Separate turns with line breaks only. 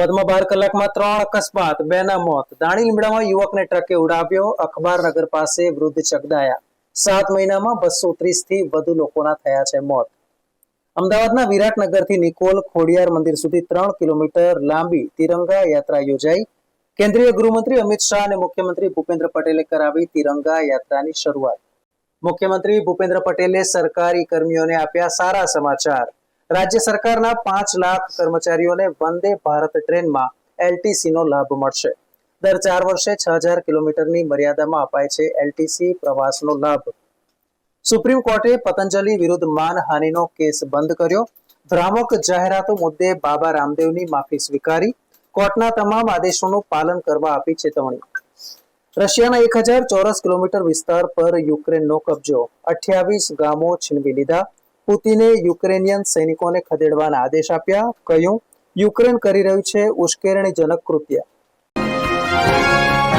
અમદાવાદમાં 12 કલાકમાં 3 અકસ્માત, 2ના મોત. દાણી લીમડામાં યુવકને ટ્રકે ઉડાવ્યો, અખબારનગર પાસે વૃદ્ધ ચગદાયા. 7 મહિનામાં 230 થી વધુ લોકોના થયા છે મોત. અમદાવાદના વિરાટનગરથી નિકોલ ખોડિયાર મંદિર સુધી 3 કિલોમીટર લાંબી તિરંગા યાત્રા યોજાઈ. કેન્દ્રીય ગૃહમંત્રી અમિત શાહ અને મુખ્યમંત્રી ભૂપેન્દ્ર પટેલે કરાવી તિરંગા યાત્રાની શરૂઆત. મુખ્યમંત્રી ભૂપેન્દ્ર પટેલે સરકારી કર્મીઓને આપ્યા સારા સમાચાર. રાજ્ય સરકારના 5 લાખ કર્મચારીઓને વંદે ભારત ટ્રેનમાં એલટીસી નો લાભ મળશે. દર 4 વર્ષે 6000 કિલોમીટરની મર્યાદામાં અપાય છે એલટીસી પ્રવાસનો લાભ. સુપ્રીમ કોર્ટે પતંજલિ વિરુદ્ધ માનહાનિનો કેસ બંધ કર્યો. ભ્રામક જાહેરાતો મુદ્દે બાબા રામદેવની માફી સ્વીકારી. કોર્ટના તમામ આદેશોનું પાલન કરવા આપી ચેતવણી. રશિયાના 1000 ચોરસ કિલોમીટર વિસ્તાર પર યુક્રેનનો કબજો, 28 ગામો છીનવી લીધા. પુતિને યુક્રેનિયન સૈનિકોને ખદેડવાના આદેશ આપ્યા. કહ્યું, યુક્રેન કરી રહ્યું છે ઉશ્કેરણીજનક કૃત્ય.